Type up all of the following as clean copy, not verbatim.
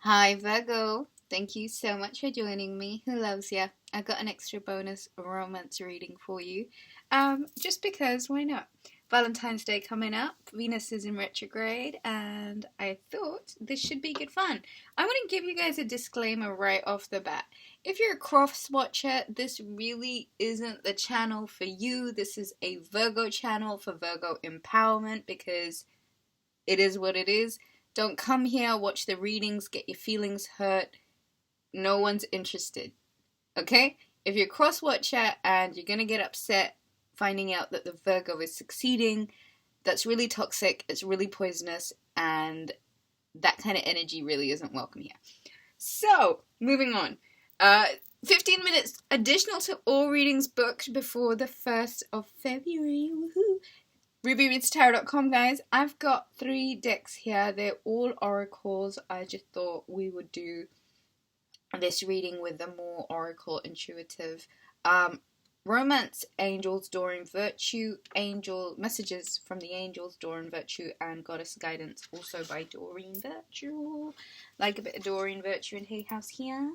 Hi Virgo, thank you so much for joining me. Who loves ya? I got an extra bonus romance reading for you. Just because, why not? Valentine's Day coming up, Venus is in retrograde, and I thought this should be good fun. I want to give you guys a disclaimer right off the bat. If you're a cross watcher, this really isn't the channel for you. This is a Virgo channel for Virgo empowerment because it is what it is. Don't come here, watch the readings, get your feelings hurt. No one's interested. Okay? If you're a cross watcher and you're gonna get upset finding out that the Virgo is succeeding, that's really toxic, it's really poisonous, and that kind of energy really isn't welcome here. So, moving on. 15 minutes additional to all readings booked before the 1st of February. Woohoo! Rubyreadstarot.com, guys. I've got 3 decks here. They're all oracles. I just thought we would do this reading with the more oracle intuitive romance, angels, Doreen Virtue, angel messages from the angels, Doreen Virtue, and goddess guidance, also by Doreen Virtue. Like a bit of Doreen Virtue in Hay House here.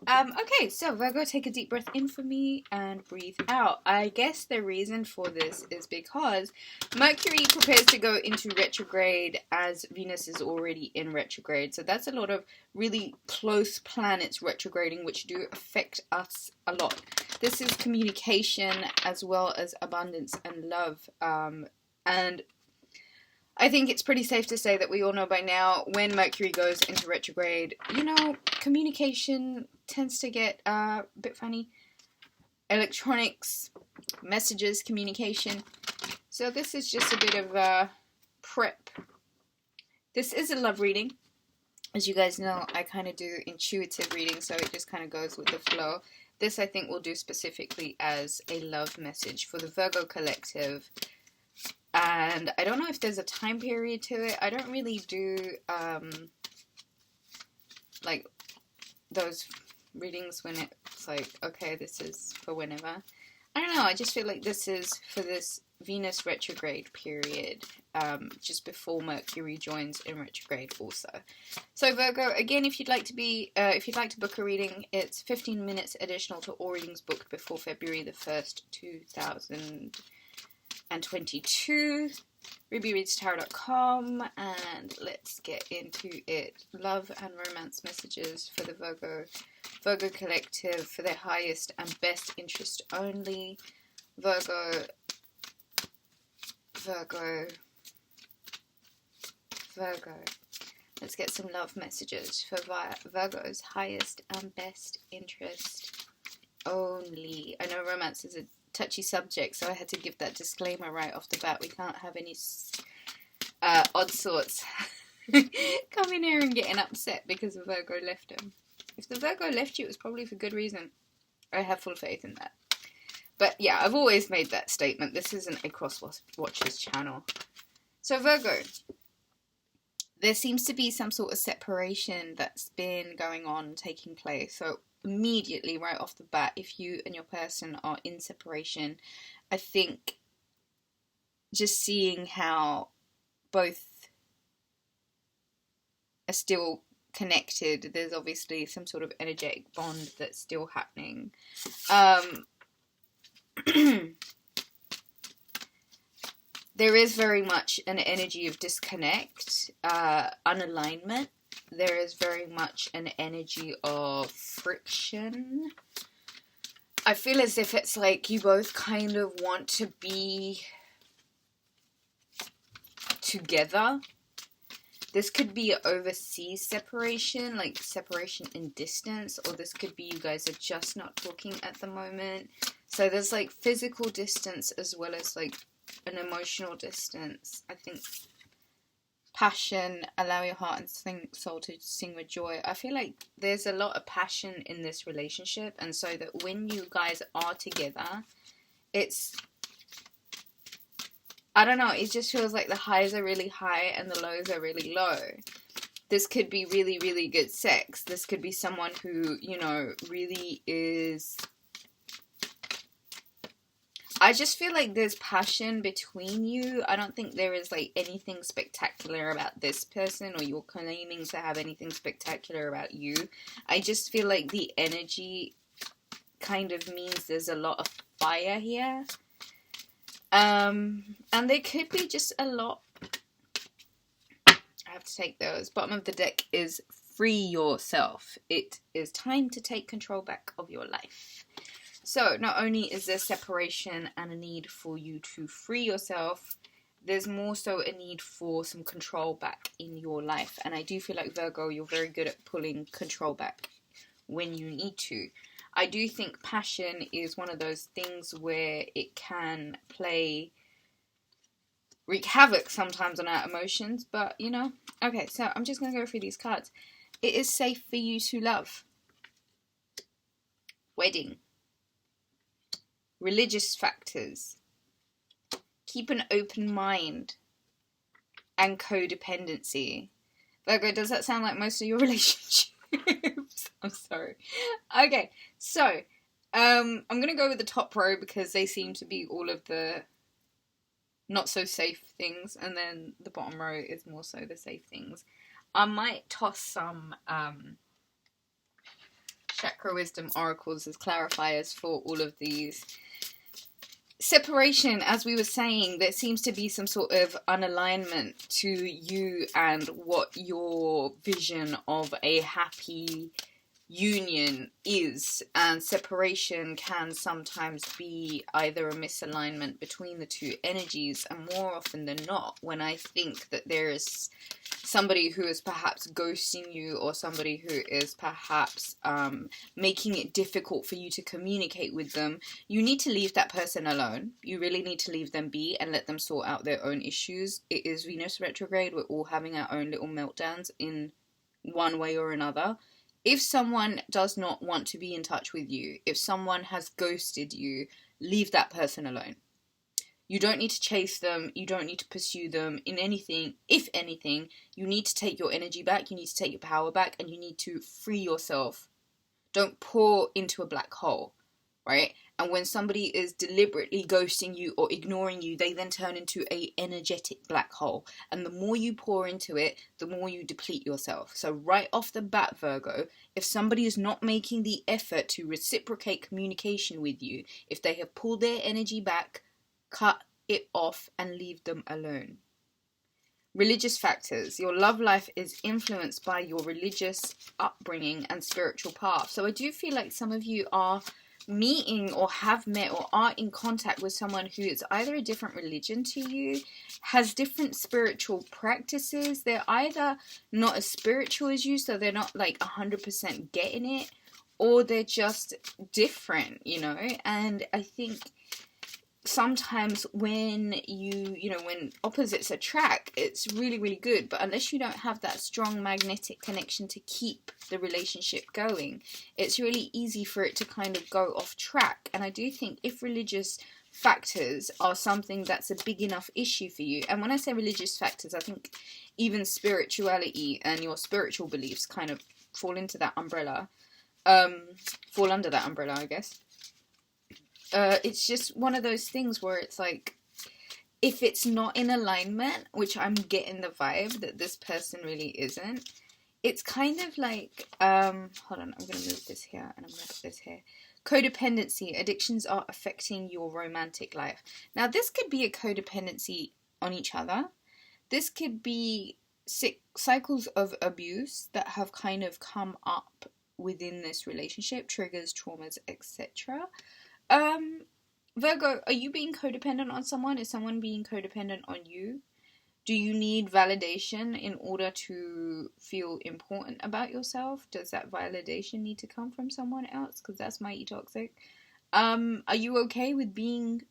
Okay, so Virgo, take a deep breath in for me and breathe out. I guess the reason for this is because Mercury prepares to go into retrograde as Venus is already in retrograde. So that's a lot of really close planets retrograding, which do affect us a lot. This is communication as well as abundance and love. And I think it's pretty safe to say that we all know by now when Mercury goes into retrograde, communication tends to get a bit funny. Electronics, messages, communication. So this is just a bit of a prep. This is a love reading. As you guys know, I kind of do intuitive reading, so it just kind of goes with the flow. This I think we'll do specifically as a love message for the Virgo collective. And I don't know if there's a time period to it. I don't really do, like, those readings when it's like, okay, this is for whenever. I don't know, I just feel like this is for this Venus retrograde period, just before Mercury joins in retrograde also. So Virgo, again, if you'd like to book a reading, it's 15 minutes additional to all readings booked before February the 1st, 2022. Rubyreadstarot.com, and let's get into it. Love and romance messages for the Virgo collective for their highest and best interest only. Virgo. Let's get some love messages for Virgo's highest and best interest only. I know romance is a touchy subject, so I had to give that disclaimer right off the bat. We can't have any odd sorts come in here and getting upset because the Virgo left him. If the Virgo left you, it was probably for good reason. I have full faith in that. But yeah, I've always made that statement. This isn't a cross watchers channel. So Virgo, there seems to be some sort of separation that's been going on, taking place. So immediately, right off the bat, if you and your person are in separation, I think just seeing how both are still connected, there's obviously some sort of energetic bond that's still happening. There is very much an energy of disconnect, unalignment. There is very much an energy of friction. I feel as if it's like you both kind of want to be together. This could be an overseas separation, like separation in distance, or this could be you guys are just not talking at the moment. So there's like physical distance as well as like an emotional distance. I think passion, allow your heart and soul to sing with joy. I feel like there's a lot of passion in this relationship, and so that when you guys are together, it's, I don't know, it just feels like the highs are really high and the lows are really low. This could be really, really good sex. This could be someone who, really is, I just feel like there's passion between you. I don't think there is like anything spectacular about this person, or you're claiming to have anything spectacular about you. I just feel like the energy kind of means there's a lot of fire here. And there could be just a lot. I have to take those. Bottom of the deck is free yourself. It is time to take control back of your life. So not only is there separation and a need for you to free yourself, there's more so a need for some control back in your life. And I do feel like, Virgo, you're very good at pulling control back when you need to. I do think passion is one of those things where it can wreak havoc sometimes on our emotions, but you know. Okay, so I'm just going to go through these cards. It is safe for you to love. Wedding. Religious factors. Keep an open mind. And codependency. Virgo, does that sound like most of your relationships? I'm sorry. Okay, so I'm going to go with the top row because they seem to be all of the not so safe things, and then the bottom row is more so the safe things. I might toss some chakra wisdom oracles as clarifiers for all of these. Separation, as we were saying, there seems to be some sort of unalignment to you and what your vision of a happy union is, and separation can sometimes be either a misalignment between the two energies, and more often than not, when I think that there is somebody who is perhaps ghosting you, or somebody who is perhaps making it difficult for you to communicate with them, you need to leave that person alone. You really need to leave them be and let them sort out their own issues. It is Venus retrograde. We're all having our own little meltdowns in one way or another. If someone does not want to be in touch with you, if someone has ghosted you, leave that person alone. You don't need to chase them. You don't need to pursue them in anything. If anything, you need to take your energy back. You need to take your power back, and you need to free yourself. Don't pour into a black hole, right? And when somebody is deliberately ghosting you or ignoring you, they then turn into a energetic black hole. And the more you pour into it, the more you deplete yourself. So right off the bat, Virgo, if somebody is not making the effort to reciprocate communication with you, if they have pulled their energy back, cut it off and leave them alone. Religious factors. Your love life is influenced by your religious upbringing and spiritual path. So I do feel like some of you are meeting or have met or are in contact with someone who is either a different religion to you, has different spiritual practices. They're either not as spiritual as you, so they're not like 100% getting it, or they're just different, you know. And I think sometimes when when opposites attract, it's really, really good. But unless you don't have that strong magnetic connection to keep the relationship going, it's really easy for it to kind of go off track. And I do think if religious factors are something that's a big enough issue for you, and when I say religious factors, I think even spirituality and your spiritual beliefs kind of fall into that umbrella, fall under that umbrella, I guess. It's just one of those things where it's like, if it's not in alignment, which I'm getting the vibe that this person really isn't, it's kind of like, hold on, I'm going to move this here and I'm going to put this here. Codependency. Addictions are affecting your romantic life. Now, this could be a codependency on each other. This could be cycles of abuse that have kind of come up within this relationship, triggers, traumas, etc. Virgo, are you being codependent on someone? Is someone being codependent on you? Do you need validation in order to feel important about yourself? Does that validation need to come from someone else? Because that's mighty toxic. Are you okay with being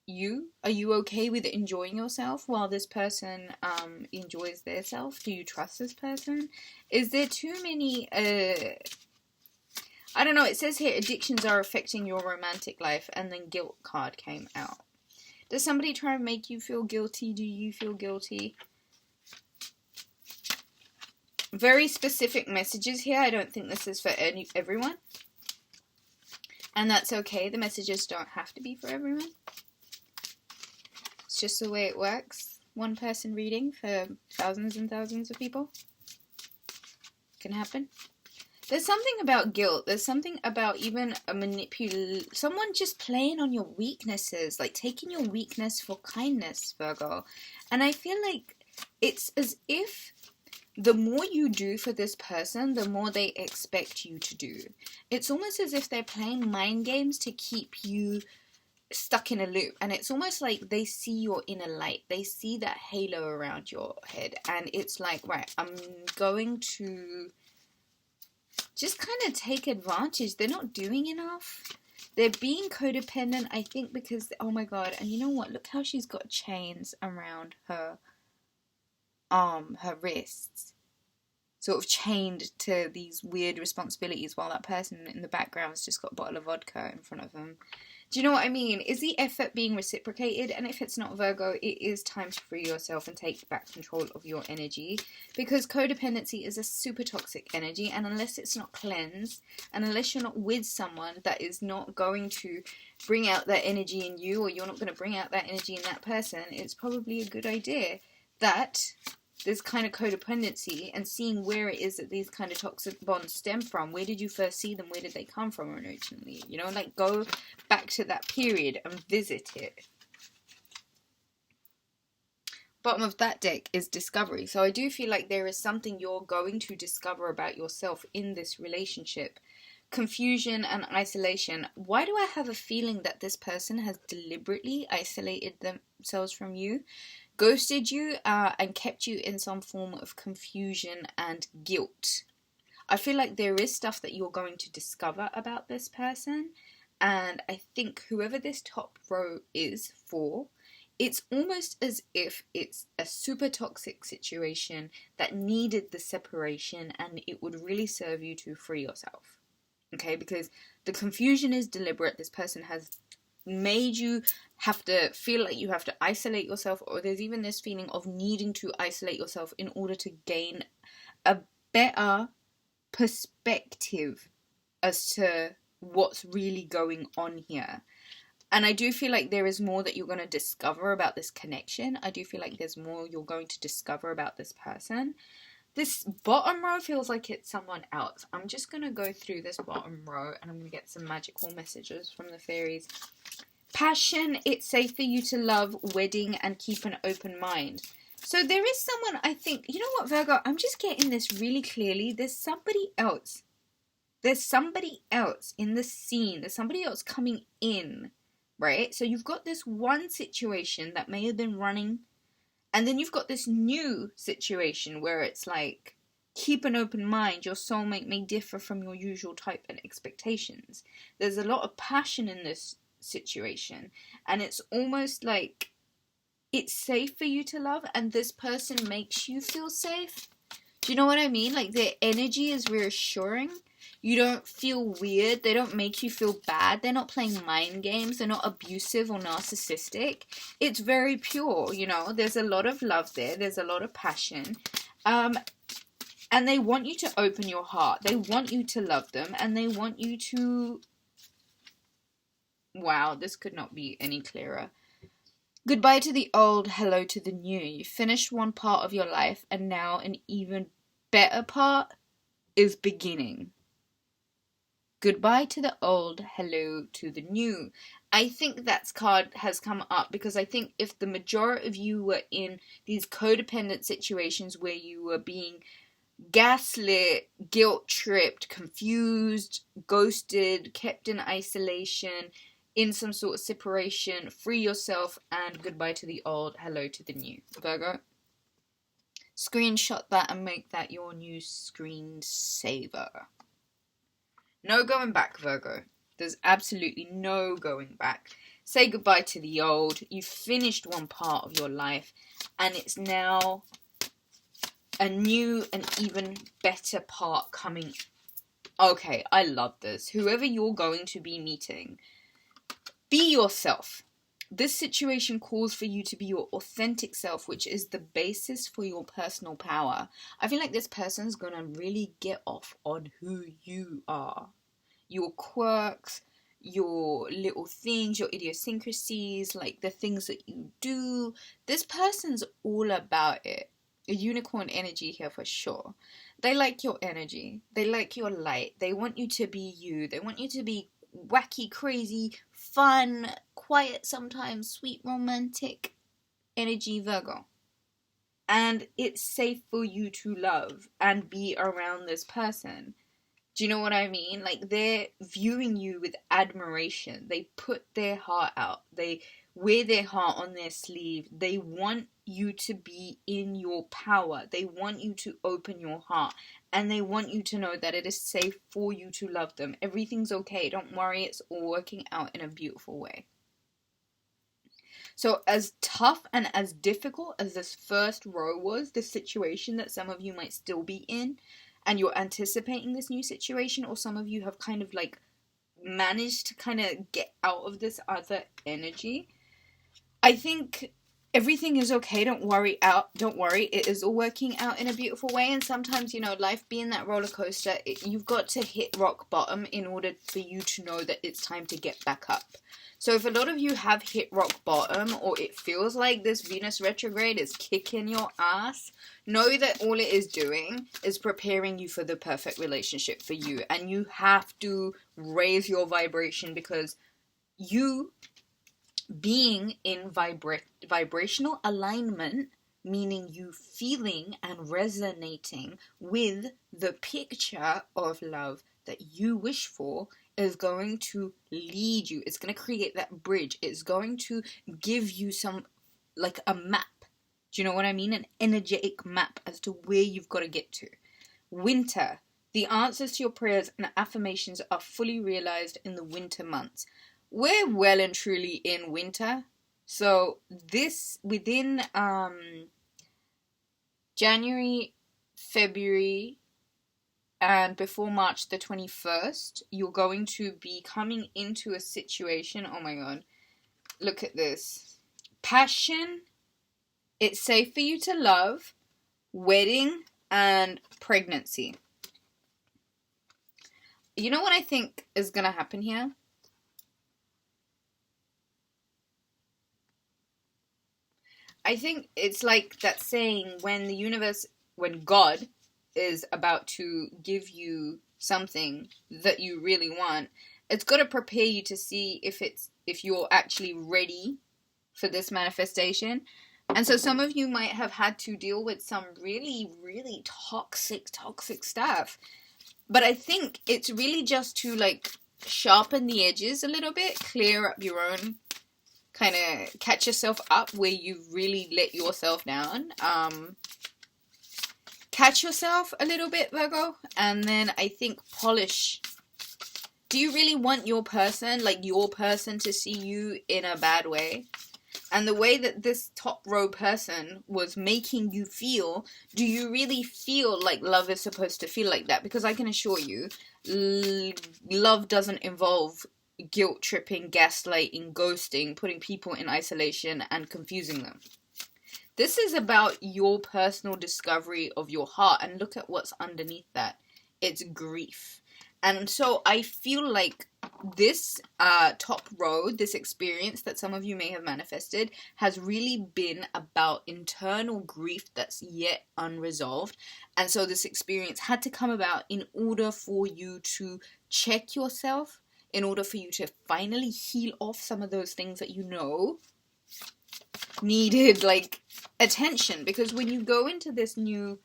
you? Are you okay with enjoying yourself while this person enjoys their self? Do you trust this person? Is there too many I don't know, it says here, addictions are affecting your romantic life, and then guilt card came out. Does somebody try and make you feel guilty? Do you feel guilty? Very specific messages here. I don't think this is for everyone. And that's okay. The messages don't have to be for everyone. It's just the way it works. One person reading for thousands and thousands of people. Can happen. There's something about guilt. There's something about even someone just playing on your weaknesses, like taking your weakness for kindness, Virgo. And I feel like it's as if the more you do for this person, the more they expect you to do. It's almost as if they're playing mind games to keep you stuck in a loop. And it's almost like they see your inner light. They see that halo around your head. And it's like, right, I'm going to just kind of take advantage. They're not doing enough. They're being codependent, I think, because, oh my god, and you know what? Look how she's got chains around her arm, her wrists, sort of chained to these weird responsibilities, while that person in the background's just got a bottle of vodka in front of them. Do you know what I mean? Is the effort being reciprocated? And if it's not, Virgo, it is time to free yourself and take back control of your energy, because codependency is a super toxic energy, and unless it's not cleansed, and unless you're not with someone that is not going to bring out that energy in you, or you're not going to bring out that energy in that person, it's probably a good idea that this kind of codependency, and seeing where it is that these kind of toxic bonds stem from. Where did you first see them? Where did they come from originally? You know, like, go back to that period and visit it. Bottom of that deck is discovery. So I do feel like there is something you're going to discover about yourself in this relationship. Confusion and isolation. Why do I have a feeling that this person has deliberately isolated themselves from you, ghosted you, and kept you in some form of confusion and guilt? I feel like there is stuff that you're going to discover about this person, and I think whoever this top row is for, it's almost as if it's a super toxic situation that needed the separation, and it would really serve you to free yourself. Okay, because the confusion is deliberate. This person has made you have to feel like you have to isolate yourself, or there's even this feeling of needing to isolate yourself in order to gain a better perspective as to what's really going on here. And I do feel like there is more that you're going to discover about this connection. I do feel like there's more you're going to discover about this person. This bottom row feels like it's someone else. I'm just going to go through this bottom row and I'm going to get some magical messages from the fairies. Passion, it's safe for you to love, wedding, and keep an open mind. So there is someone, I think, you know what, Virgo, I'm just getting this really clearly. There's somebody else. There's somebody else in the scene. There's somebody else coming in, right? So you've got this one situation that may have been running, and then you've got this new situation where it's like, keep an open mind. Your soulmate may differ from your usual type and expectations. There's a lot of passion in this situation, and it's almost like it's safe for you to love, and this person makes you feel safe. Do you know what I mean? Like, their energy is reassuring. You don't feel weird. They don't make you feel bad. They're not playing mind games. They're not abusive or narcissistic. It's very pure, you know. There's a lot of love there. There's a lot of passion. And they want you to open your heart. They want you to love them. And they want you to... Wow, this could not be any clearer. Goodbye to the old, hello to the new. You finished one part of your life, and now an even better part is beginning. Goodbye to the old, hello to the new. I think that card has come up because I think if the majority of you were in these codependent situations where you were being gaslit, guilt-tripped, confused, ghosted, kept in isolation, in some sort of separation, free yourself, and goodbye to the old, hello to the new. Virgo, screenshot that and make that your new screensaver. No going back, Virgo. There's absolutely no going back. Say goodbye to the old. You've finished one part of your life, and it's now a new and even better part coming. Okay, I love this. Whoever you're going to be meeting, be yourself. This situation calls for you to be your authentic self, which is the basis for your personal power. I feel like this person's going to really get off on who you are. Your quirks, your little things, your idiosyncrasies, like the things that you do. This person's all about it. A unicorn energy here for sure. They like your energy. They like your light. They want you to be you. They want you to be wacky, crazy, fun, quiet sometimes, sweet, romantic energy Virgo. And it's safe for you to love and be around this person. Do you know what I mean? Like, they're viewing you with admiration. They put their heart out. They wear their heart on their sleeve. They want you to be in your power. They want you to open your heart. And they want you to know that it is safe for you to love them. Everything's okay. Don't worry. It's all working out in a beautiful way. So as tough and as difficult as this first row was, the situation that some of you might still be in, and you're anticipating this new situation, or some of you have kind of like managed to kind of get out of this other energy, I think everything is okay. Don't worry. It is all working out in a beautiful way. And sometimes, life being that roller coaster, you've got to hit rock bottom in order for you to know that it's time to get back up. So if a lot of you have hit rock bottom, or it feels like this Venus retrograde is kicking your ass, know that all it is doing is preparing you for the perfect relationship for you. And you have to raise your vibration, because you being in vibrational alignment, meaning you feeling and resonating with the picture of love that you wish for, is going to lead you. It's going to create that bridge. It's going to give you some, like a map. Do you know what I mean? An energetic map as to where you've got to get to. Winter. The answers to your prayers and affirmations are fully realized in the winter months. We're well and truly in winter. So this, within January, February, and before March the 21st, you're going to be coming into a situation. Oh my God. Look at this. Passion. It's safe for you to love. Wedding and pregnancy. You know what I think is going to happen here? I think it's like that saying, when God is about to give you something that you really want, it's got to prepare you to see if you're actually ready for this manifestation. And so some of you might have had to deal with some really, really toxic stuff. But I think it's really just to like sharpen the edges a little bit, clear up your own, kind of catch yourself up where you've really let yourself down. Catch yourself a little bit, Virgo, and then I think polish. Do you really want your person to see you in a bad way? And the way that this top row person was making you feel, do you really feel like love is supposed to feel like that? Because I can assure you, love doesn't involve guilt tripping, gaslighting, ghosting, putting people in isolation, and confusing them. This is about your personal discovery of your heart, and look at what's underneath that. It's grief. And so I feel like this top row, this experience that some of you may have manifested, has really been about internal grief that's yet unresolved. And so this experience had to come about in order for you to check yourself, in order for you to finally heal off some of those things that you know needed like attention. Because when you go into this new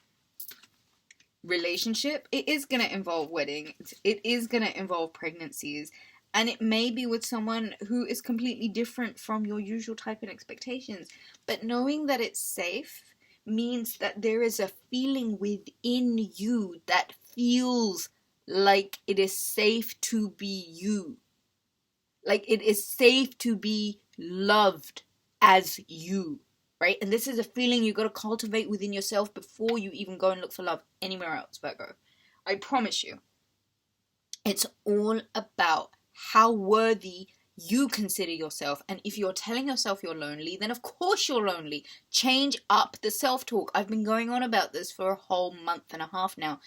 relationship, it is going to involve weddings, it is going to involve pregnancies, and it may be with someone who is completely different from your usual type and expectations. But knowing that it's safe means that there is a feeling within you that feels like it is safe to be you, like it is safe to be loved as you, right? And this is a feeling you got to cultivate within yourself before you even go and look for love anywhere else, Virgo. I promise you. It's all about how worthy you consider yourself. And if you're telling yourself you're lonely, then of course you're lonely. Change up the self-talk. I've been going on about this for a whole month and a half now.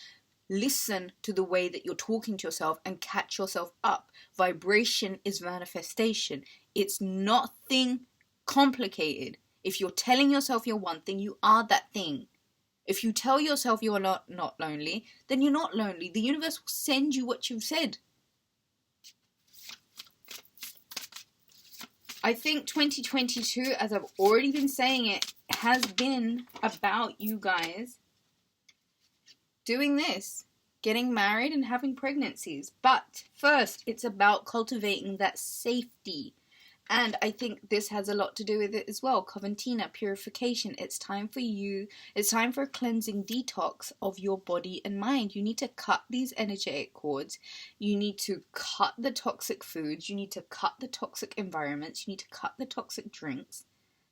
listen to the way that you're talking to yourself and catch yourself up. Vibration is manifestation. It's nothing complicated. If you're telling yourself you're one thing, you are that thing. If you tell yourself you are not lonely, then you're not lonely. The universe will send you what you've said. I think 2022, as I've already been saying it, has been about you guys doing this, getting married and having pregnancies. But first, it's about cultivating that safety. And I think this has a lot to do with it as well. Coventina, purification. It's time for you. It's time for a cleansing detox of your body and mind. You need to cut these energetic cords. You need to cut the toxic foods. You need to cut the toxic environments. You need to cut the toxic drinks,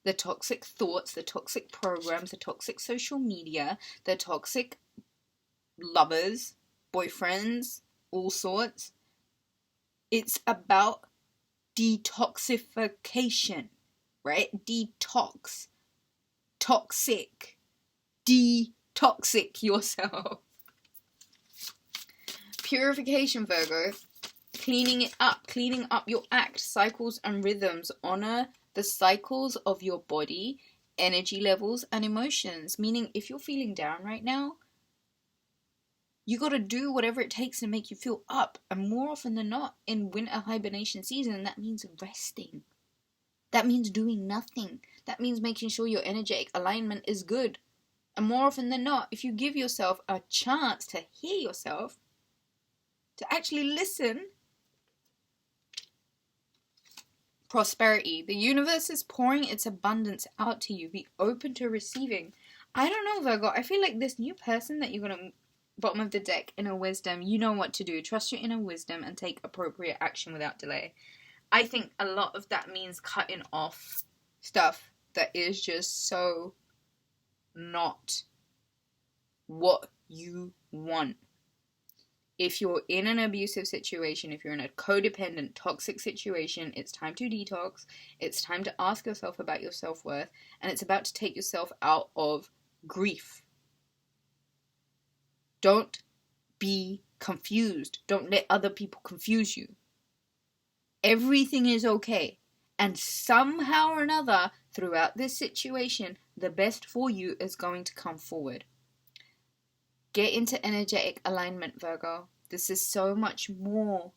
the toxic thoughts, the toxic programs, the toxic social media, the toxic lovers, boyfriends, all sorts. It's about detoxification, right? Detox. Toxic. Detoxic yourself. Purification, Virgo. Cleaning it up. Cleaning up your act, cycles and rhythms. Honor the cycles of your body, energy levels and emotions. Meaning, if you're feeling down right now, you got to do whatever it takes to make you feel up. And more often than not, in winter hibernation season, that means resting. That means doing nothing. That means making sure your energetic alignment is good. And more often than not, if you give yourself a chance to hear yourself, to actually listen, prosperity. The universe is pouring its abundance out to you. Be open to receiving. I don't know, Virgo. I feel like this new person that you're going to bottom of the deck, inner wisdom, you know what to do. Trust your inner wisdom and take appropriate action without delay. I think a lot of that means cutting off stuff that is just so not what you want. If you're in an abusive situation, if you're in a codependent, toxic situation, it's time to detox. It's time to ask yourself about your self-worth, and it's about to take yourself out of grief. Don't be confused. Don't let other people confuse you. Everything is okay. And somehow or another, throughout this situation, the best for you is going to come forward. Get into energetic alignment, Virgo. This is so much more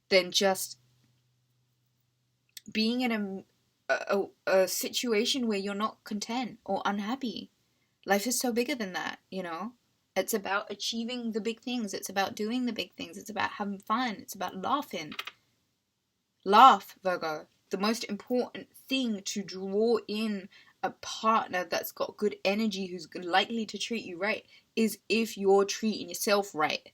than just being in a situation where you're not content or unhappy. Life is so bigger than that, you know? It's about achieving the big things. It's about doing the big things. It's about having fun. It's about laughing. Laugh, Virgo. The most important thing to draw in a partner that's got good energy, who's likely to treat you right, is if you're treating yourself right.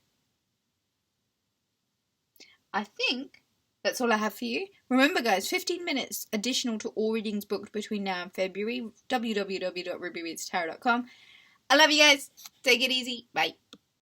I think that's all I have for you. Remember, guys, 15 minutes additional to all readings booked between now and February. www.rubyreadstarot.com. I love you guys. Take it easy. Bye.